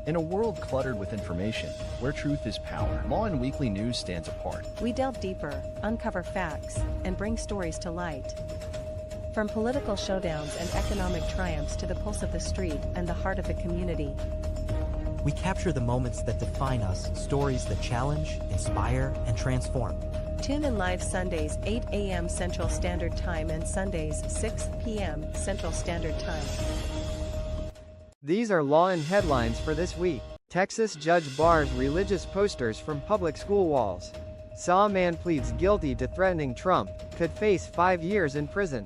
In a world cluttered with information, where truth is power, Lawin Weekly News stands apart. We delve deeper, uncover facts, and bring stories to light. From political showdowns and economic triumphs to the pulse of the street and the heart of the community. We capture the moments that define us, stories that challenge, inspire, and transform. Tune in live Sundays 8 a.m. Central Standard Time and Sundays 6 p.m. Central Standard Time. These are Lawin headlines for this week. Texas judge bars religious posters from public school walls. Saw man pleads guilty to threatening Trump, could face 5 years in prison.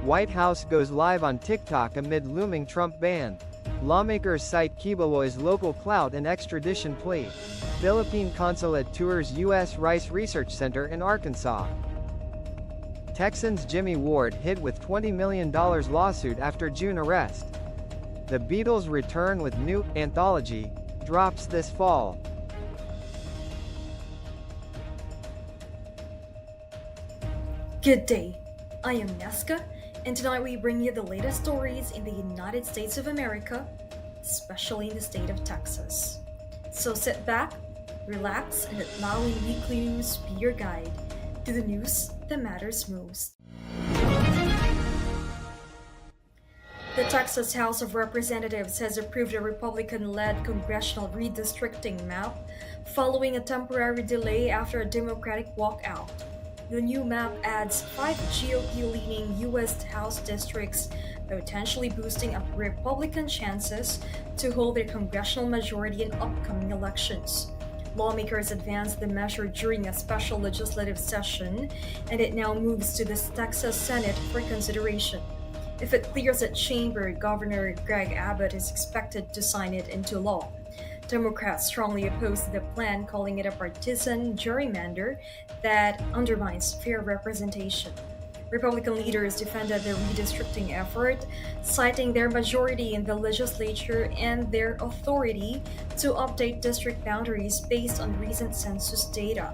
White House goes live on TikTok amid looming Trump ban. Lawmakers cite Kibuloy's local clout and extradition plea. Philippine consulate tours U.S. Rice Research Center in Arkansas. Texans Jimmy Ward hit with $20 million lawsuit after June arrest. The Beatles return with new anthology, drops this fall. Good day, I am Neska, and tonight we bring you the latest stories in the United States of America, especially in the state of Texas. So sit back, relax, and let Lawin Weekly News be your guide to the news that matters most. The Texas House of Representatives has approved a Republican-led congressional redistricting map following a temporary delay after a Democratic walkout. The new map adds 5 GOP-leaning U.S. House districts, potentially boosting up Republican chances to hold their congressional majority in upcoming elections. Lawmakers advanced the measure during a special legislative session, and it now moves to the Texas Senate for consideration. If it clears the chamber, Governor Greg Abbott is expected to sign it into law. Democrats strongly oppose the plan, calling it a partisan gerrymander that undermines fair representation. Republican leaders defended the redistricting effort, citing their majority in the legislature and their authority to update district boundaries based on recent census data.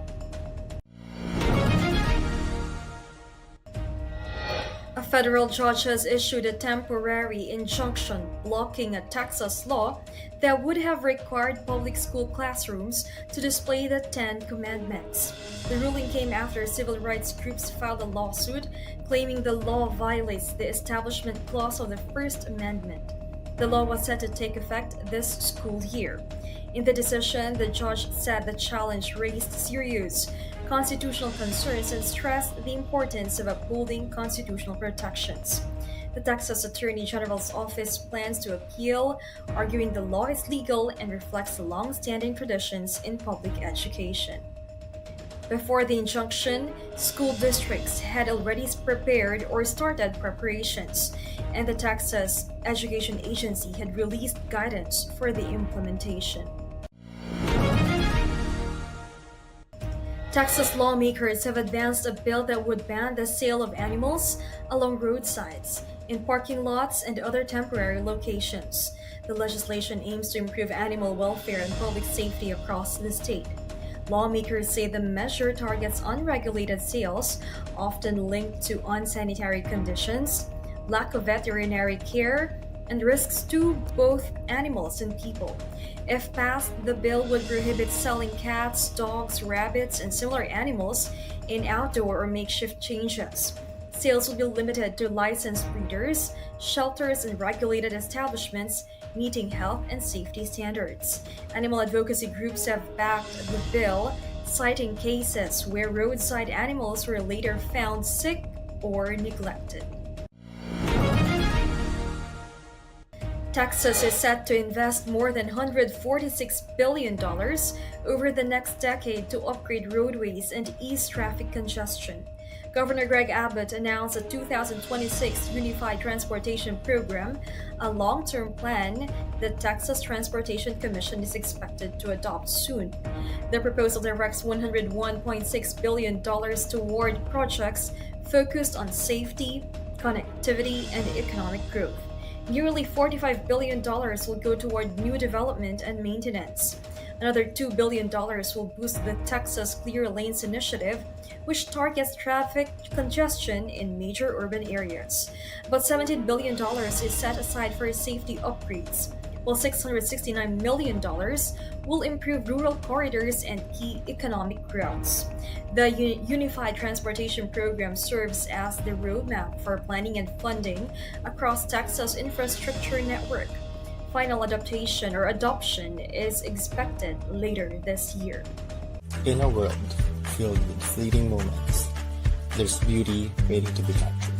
A federal judge has issued a temporary injunction blocking a Texas law that would have required public school classrooms to display the 10 Commandments. The ruling came after civil rights groups filed a lawsuit claiming the law violates the Establishment Clause of the First Amendment. The law was set to take effect this school year. In the decision, the judge said the challenge raised serious constitutional concerns and stressed the importance of upholding constitutional protections. The Texas Attorney General's office plans to appeal, arguing the law is legal and reflects the long-standing traditions in public education. Before the injunction, school districts had already prepared or started preparations, and the Texas Education Agency had released guidance for the implementation. Texas lawmakers have advanced a bill that would ban the sale of animals along roadsides, in parking lots, and other temporary locations. The legislation aims to improve animal welfare and public safety across the state. Lawmakers say the measure targets unregulated sales, often linked to unsanitary conditions, lack of veterinary care, and risks to both animals and people. If passed, the bill would prohibit selling cats, dogs, rabbits, and similar animals in outdoor or makeshift changes. Sales will be limited to licensed breeders, shelters, and regulated establishments meeting health and safety standards. Animal advocacy groups have backed the bill, citing cases where roadside animals were later found sick or neglected. Texas is set to invest more than $146 billion over the next decade to upgrade roadways and ease traffic congestion. Governor Greg Abbott announced a 2026 Unified Transportation Program, a long-term plan that Texas Transportation Commission is expected to adopt soon. The proposal directs $101.6 billion toward projects focused on safety, connectivity, and economic growth. Nearly $45 billion will go toward new development and maintenance. Another $2 billion will boost the Texas Clear Lanes initiative, which targets traffic congestion in major urban areas. About $17 billion is set aside for safety upgrades. while $669 million will improve rural corridors and key economic routes. The Unified Transportation Program serves as the roadmap for planning and funding across Texas' infrastructure network. Final adoption is expected later this year. In a world filled with fleeting moments, there's beauty waiting to be captured.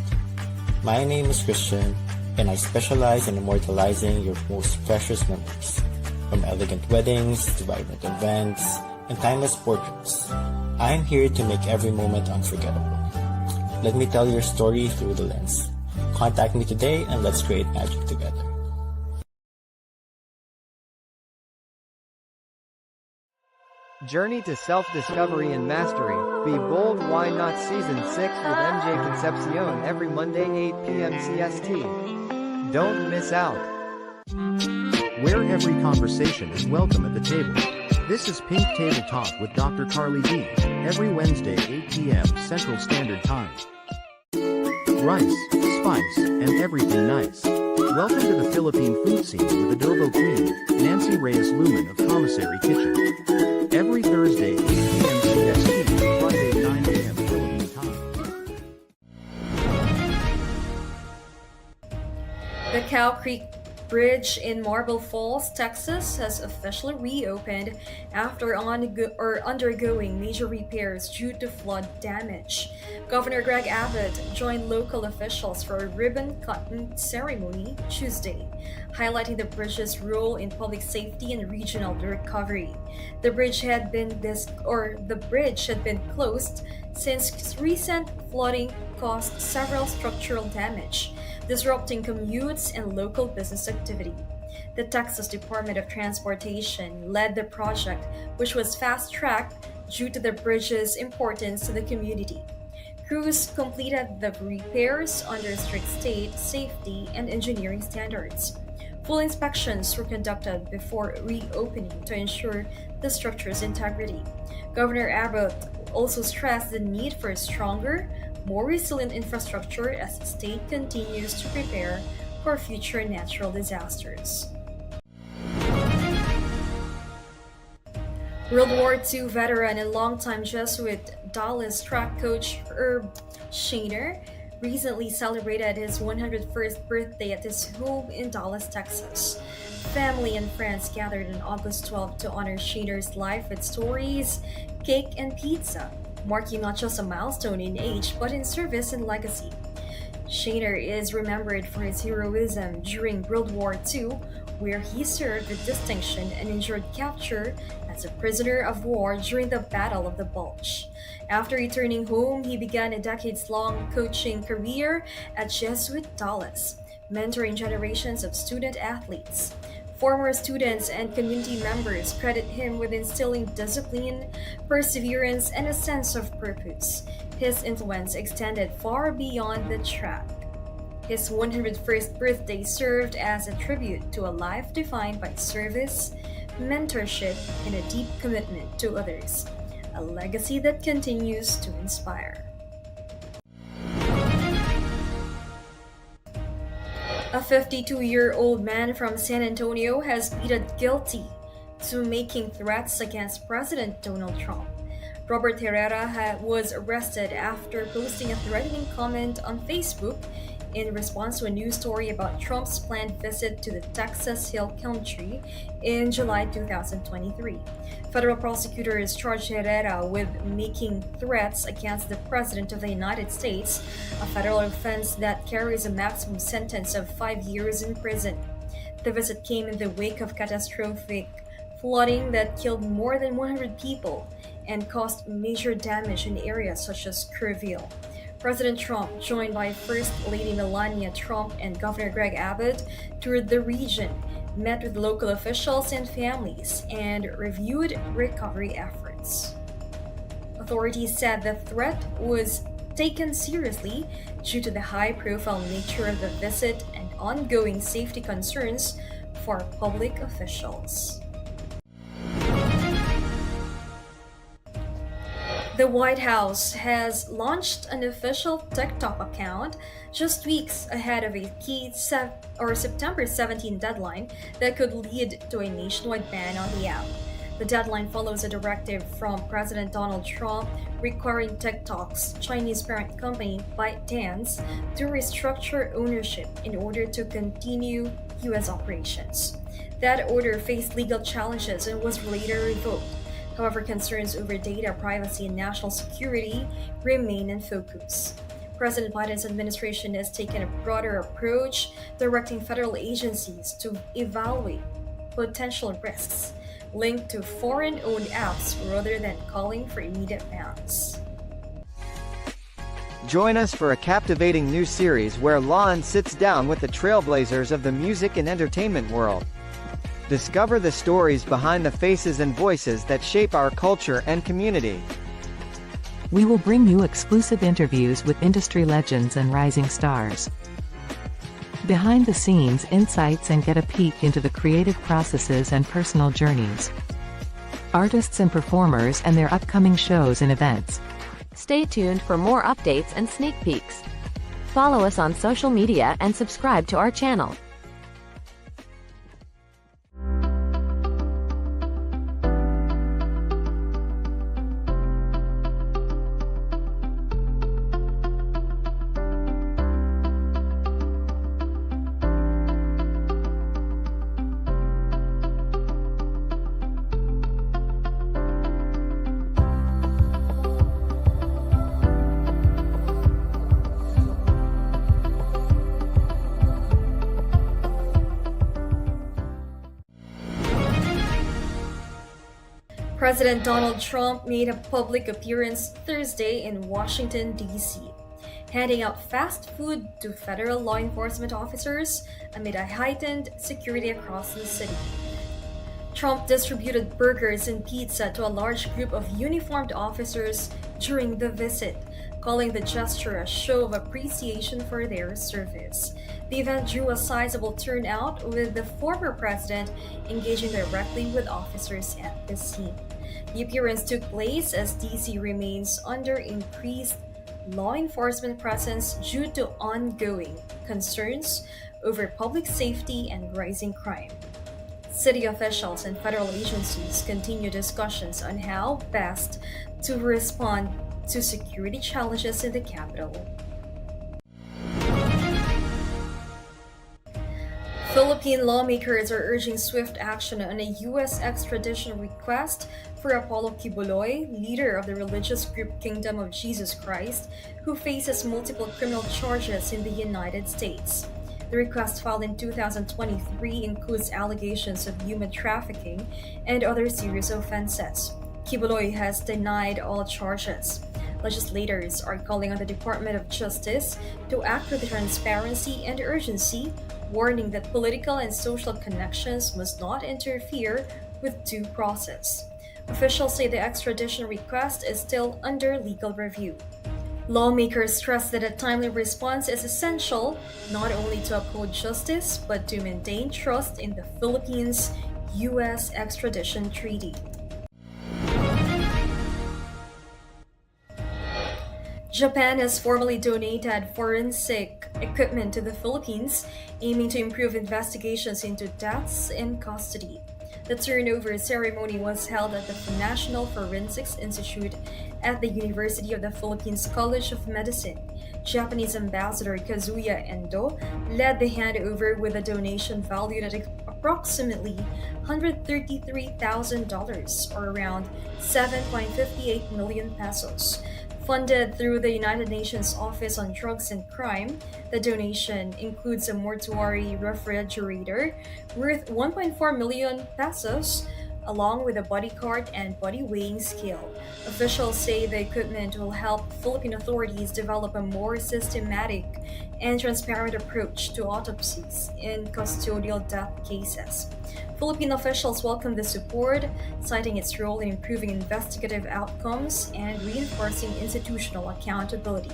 My name is Christian, and I specialize in immortalizing your most precious memories, from elegant weddings to vibrant events and timeless portraits. I'm here to make every moment unforgettable. Let me tell your story through the lens. Contact me today and let's create magic together. Journey to self-discovery and mastery. Be bold, why not? Season 6 with MJ Concepcion every Monday 8 p.m. CST. Don't miss out. Where every conversation is welcome at the table. This is Pink Table Talk with Dr. Carly D. Every Wednesday 8 p.m. Central Standard Time. Rice, spice, and everything nice. Welcome to the Philippine food scene with Adobo Queen, Nancy Reyes Lumen of Commissary Kitchen. Every Thursday 8 p.m. CST, Friday 9 a.m. Philippine time. The Cow Creek Bridge in Marble Falls, Texas has officially reopened after undergoing major repairs due to flood damage. Governor Greg Abbott joined local officials for a ribbon-cutting ceremony Tuesday, highlighting the bridge's role in public safety and regional recovery. The bridge had been closed since recent flooding caused several structural damage, disrupting commutes and local business activity. The Texas Department of Transportation led the project, which was fast-tracked due to the bridge's importance to the community. Crews completed the repairs under strict state safety and engineering standards. Full inspections were conducted before reopening to ensure the structure's integrity. Governor Abbott also stressed the need for a stronger, more resilient infrastructure as the state continues to prepare for future natural disasters. World War II veteran and longtime Jesuit Dallas track coach Herb Shaner recently celebrated his 101st birthday at his home in Dallas, Texas. Family and friends gathered on August 12 to honor Shaner's life with stories, cake, and pizza, marking not just a milestone in age but in service and legacy. Shaner is remembered for his heroism during World War II, where he served with distinction and endured capture as a prisoner of war during the Battle of the Bulge. After returning home, he began a decades-long coaching career at Jesuit Dallas, mentoring generations of student athletes. Former students and community members credit him with instilling discipline, perseverance, and a sense of purpose. His influence extended far beyond the track. His 101st birthday served as a tribute to a life defined by service, mentorship, and a deep commitment to others, a legacy that continues to inspire. A 52-year-old man from San Antonio has pleaded guilty to making threats against President Donald Trump. Robert Herrera was arrested after posting a threatening comment on Facebook in response to a news story about Trump's planned visit to the Texas Hill Country in July 2023. Federal prosecutors charged Herrera with making threats against the President of the United States, a federal offense that carries a maximum sentence of 5 years in prison. The visit came in the wake of catastrophic flooding that killed more than 100 people and caused major damage in areas such as Kerrville. President Trump, joined by First Lady Melania Trump and Governor Greg Abbott, toured the region, met with local officials and families, and reviewed recovery efforts. Authorities said the threat was taken seriously due to the high-profile nature of the visit and ongoing safety concerns for public officials. The White House has launched an official TikTok account just weeks ahead of a key September 17 deadline that could lead to a nationwide ban on the app. The deadline follows a directive from President Donald Trump requiring TikTok's Chinese parent company ByteDance to restructure ownership in order to continue U.S. operations. That order faced legal challenges and was later revoked. However, concerns over data privacy and national security remain in focus. President Biden's administration has taken a broader approach, directing federal agencies to evaluate potential risks linked to foreign-owned apps rather than calling for immediate bans. Join us for a captivating new series where Lawin sits down with the trailblazers of the music and entertainment world. Discover the stories behind the faces and voices that shape our culture and community. We will bring you exclusive interviews with industry legends and rising stars. Behind the scenes insights and get a peek into the creative processes and personal journeys. Artists and performers and their upcoming shows and events. Stay tuned for more updates and sneak peeks. Follow us on social media and subscribe to our channel. President Donald Trump made a public appearance Thursday in Washington, D.C., handing out fast food to federal law enforcement officers amid a heightened security across the city. Trump distributed burgers and pizza to a large group of uniformed officers during the visit, calling the gesture a show of appreciation for their service. The event drew a sizable turnout, with the former president engaging directly with officers at the scene. The appearance took place as DC remains under increased law enforcement presence due to ongoing concerns over public safety and rising crime. City officials and federal agencies continue discussions on how best to respond to security challenges in the capital. Philippine lawmakers are urging swift action on a U.S. extradition request for Apollo Kibuloy, leader of the religious group Kingdom of Jesus Christ, who faces multiple criminal charges in the United States. The request, filed in 2023, includes allegations of human trafficking and other serious offenses. Kibuloy has denied all charges. Legislators are calling on the Department of Justice to act with transparency and urgency, warning that political and social connections must not interfere with due process. Officials say the extradition request is still under legal review. Lawmakers stress that a timely response is essential, not only to uphold justice, but to maintain trust in the Philippines' U.S. extradition treaty. Japan has formally donated forensic equipment to the Philippines, aiming to improve investigations into deaths in custody. The turnover ceremony was held at the National Forensics Institute at the University of the Philippines College of Medicine. Japanese Ambassador Kazuya Endo led the handover with a donation valued at approximately $133,000, or around 7.58 million pesos. Funded through the United Nations Office on Drugs and Crime, the donation includes a mortuary refrigerator worth 1.4 million pesos, along with a body cart and body weighing scale. Officials say the equipment will help Philippine authorities develop a more systematic and transparent approach to autopsies in custodial death cases. Philippine officials welcome the support, citing its role in improving investigative outcomes and reinforcing institutional accountability.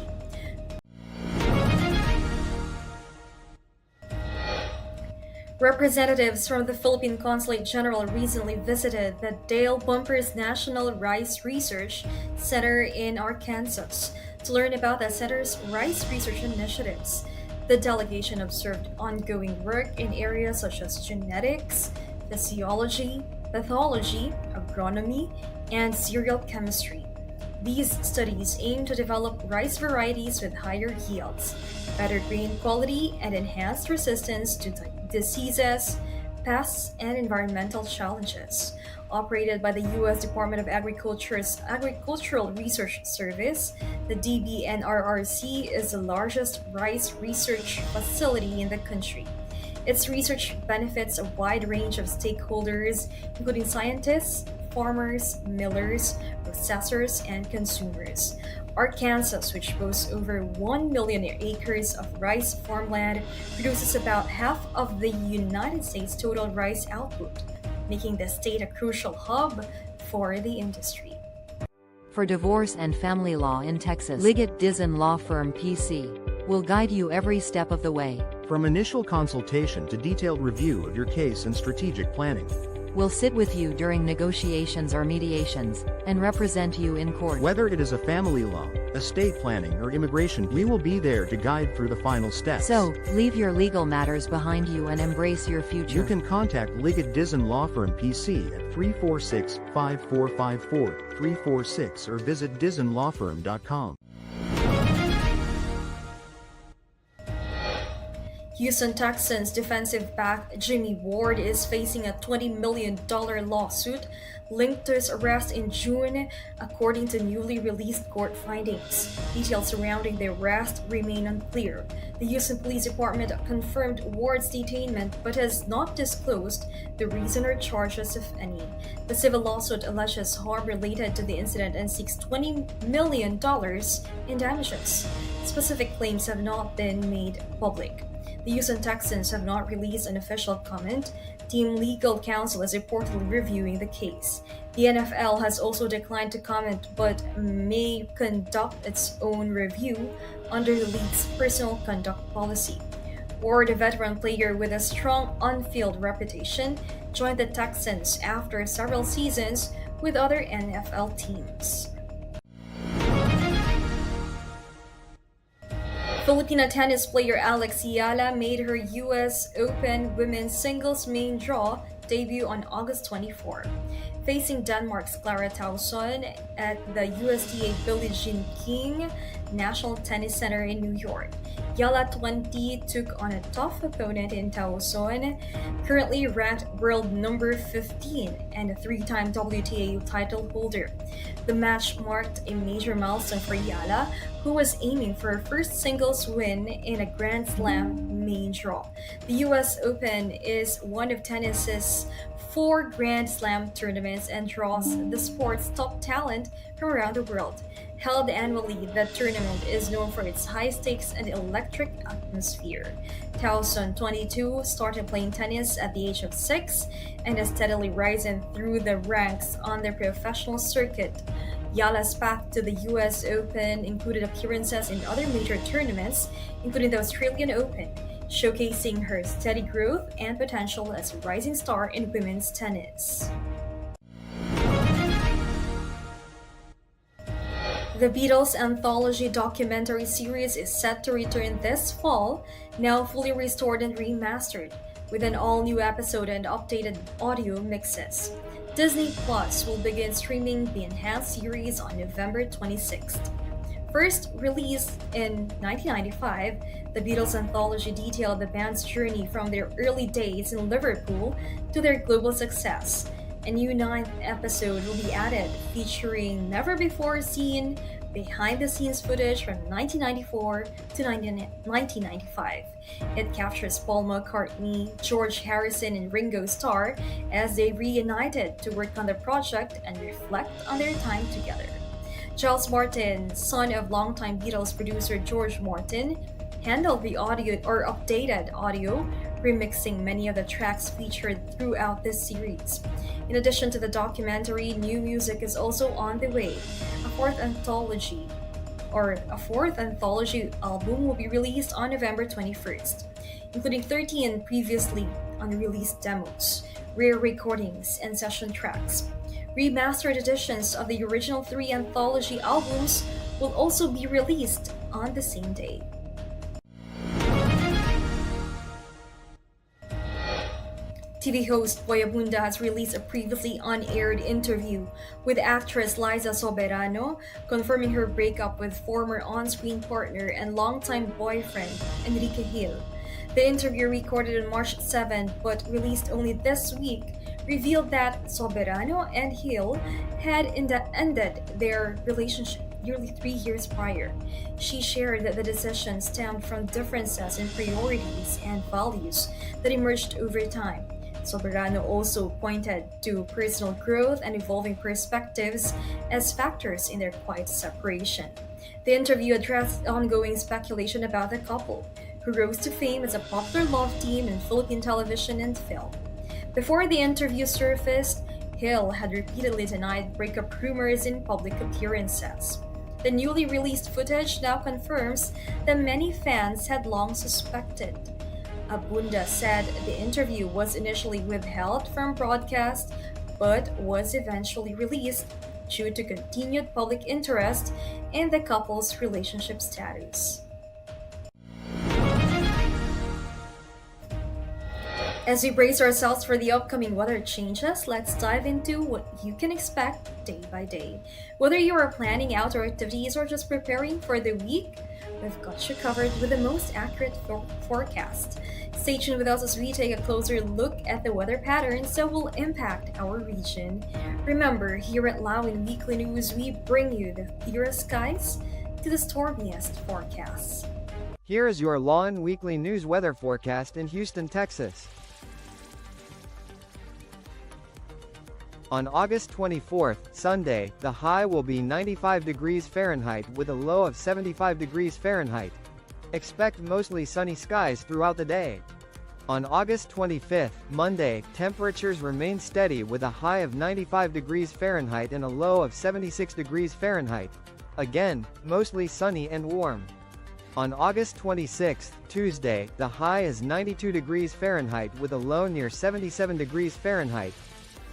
Representatives from the Philippine Consulate General recently visited the Dale Bumpers National Rice Research Center in Arkansas to learn about the center's rice research initiatives. The delegation observed ongoing work in areas such as genetics, physiology, pathology, agronomy, and cereal chemistry. These studies aim to develop rice varieties with higher yields, better grain quality, and enhanced resistance to diseases, pests, and environmental challenges. Operated by the U.S. Department of Agriculture's Agricultural Research Service, the DBNRRC is the largest rice research facility in the country. Its research benefits a wide range of stakeholders, including scientists, farmers, millers, processors, and consumers. Arkansas, which boasts over 1 million acres of rice farmland, produces about half of the United States' total rice output, making the state a crucial hub for the industry. For divorce and family law in Texas, Liggett Dizon Law Firm PC will guide you every step of the way. From initial consultation to detailed review of your case and strategic planning, We'll sit with you during negotiations or mediations, and represent you in court. whether it is a family law, estate planning, or immigration, we will be there to guide through the final steps. So, leave your legal matters behind you and embrace your future. You can contact Liggett Dizon Law Firm PC at 346-5454-346 or visit DizonLawFirm.com. Houston Texans defensive back Jimmy Ward is facing a $20 million lawsuit linked to his arrest in June, according to newly released court findings. Details surrounding the arrest remain unclear. The Houston Police Department confirmed Ward's detainment but has not disclosed the reason or charges, if any. The civil lawsuit alleges harm related to the incident and seeks $20 million in damages. Specific claims have not been made public. The Houston Texans have not released an official comment. Team legal counsel is reportedly reviewing the case. The NFL has also declined to comment but may conduct its own review under the league's personal conduct policy. Ward, a veteran player with a strong on-field reputation, joined the Texans after several seasons with other NFL teams. Filipina tennis player Alex Yala made her US Open women's singles main draw debut on August 24, facing Denmark's Clara Tauson at the USTA Billie Jean King National Tennis Center in New York. Yala 20 took on a tough opponent in Tauson, currently ranked world number 15 and a three-time WTA title holder. The match marked a major milestone for Yala, who was aiming for her first singles win in a Grand Slam main draw. The US Open is one of tennis's 4 Grand Slam tournaments and draws the sport's top talent from around the world. Held annually, the tournament is known for its high stakes and electric atmosphere. Tauson, 22, started playing tennis at the age of 6 and has steadily risen through the ranks on the professional circuit. Yala's path to the US Open included appearances in other major tournaments, including the Australian Open, showcasing her steady growth and potential as a rising star in women's tennis. The Beatles anthology documentary series is set to return this fall, now fully restored and remastered, with an all-new episode and updated audio mixes. Disney Plus will begin streaming the enhanced series on November 26th. First released in 1995, the Beatles anthology detailed the band's journey from their early days in Liverpool to their global success. A new 9th episode will be added, featuring never-before-seen behind-the-scenes footage from 1994 to 1995. It captures Paul McCartney, George Harrison, and Ringo Starr as they reunited to work on the project and reflect on their time together. Giles Martin, son of longtime Beatles producer George Martin, handled the audio or updated audio, remixing many of the tracks featured throughout this series. In addition to the documentary, new music is also on the way. A fourth anthology album will be released on November 21st, including 13 previously unreleased demos, rare recordings, and session tracks. Remastered editions of the original 3 anthology albums will also be released on the same day. TV host Boy Abunda has released a previously unaired interview with actress Liza Soberano, confirming her breakup with former on-screen partner and longtime boyfriend Enrique Gil. The interview, recorded on March 7 but released only this week, revealed that Soberano and Gil had ended their relationship nearly 3 years prior. She shared that the decision stemmed from differences in priorities and values that emerged over time. Soberano also pointed to personal growth and evolving perspectives as factors in their quiet separation. The interview addressed ongoing speculation about the couple, who rose to fame as a popular love team in Philippine television and film. Before the interview surfaced, Gil had repeatedly denied breakup rumors in public appearances. The newly released footage now confirms that many fans had long suspected. Abunda said the interview was initially withheld from broadcast but was eventually released due to continued public interest in the couple's relationship status. As we brace ourselves for the upcoming weather changes, let's dive into what you can expect day by day. Whether you are planning outdoor activities or just preparing for the week, we've got you covered with the most accurate forecast. Stay tuned with us as we take a closer look at the weather patterns that will impact our region. Remember, here at Lawin Weekly News, we bring you the clearest skies to the stormiest forecasts. Here is your Lawin Weekly News weather forecast in Houston, Texas. On August 24th, Sunday, the high will be 95 degrees Fahrenheit with a low of 75 degrees Fahrenheit. Expect mostly sunny skies throughout the day. On August 25th, Monday, temperatures remain steady with a high of 95 degrees Fahrenheit and a low of 76 degrees Fahrenheit. Again, mostly sunny and warm. On August 26th, Tuesday, the high is 92 degrees Fahrenheit with a low near 77 degrees Fahrenheit.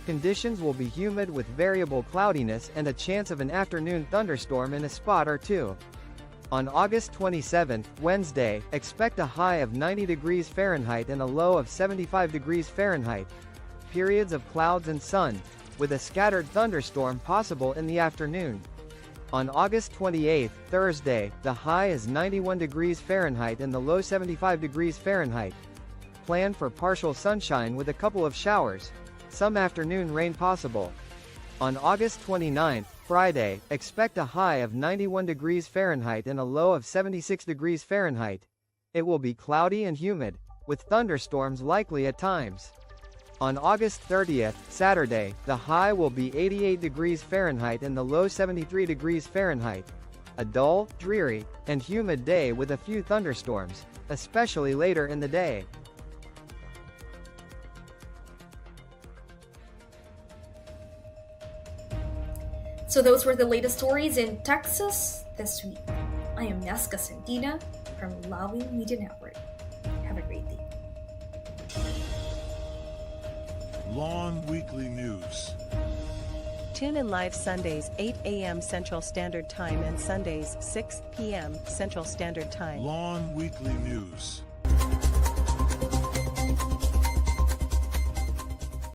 Conditions will be humid with variable cloudiness and a chance of an afternoon thunderstorm in a spot or two. On August 27th, Wednesday, expect a high of 90 degrees Fahrenheit and a low of 75 degrees Fahrenheit. Periods of clouds and sun, with a scattered thunderstorm possible in the afternoon. On August 28th, Thursday, the high is 91 degrees Fahrenheit and the low 75 degrees Fahrenheit. Plan for partial sunshine with a couple of showers. Some afternoon rain possible. On August 29th, Friday, expect a high of 91 degrees Fahrenheit and a low of 76 degrees Fahrenheit. It will be cloudy and humid, with thunderstorms likely at times. On August 30th, Saturday, the high will be 88 degrees Fahrenheit and the low 73 degrees Fahrenheit. A dull, dreary, and humid day with a few thunderstorms, especially later in the day. So those were the latest stories in Texas this week. I am Nesca Santina from Lawin Media Network. Have a great day. Lawin Weekly News. Tune in live Sundays 8 a.m. Central Standard Time and Sundays 6 p.m. Central Standard Time. Lawin Weekly News.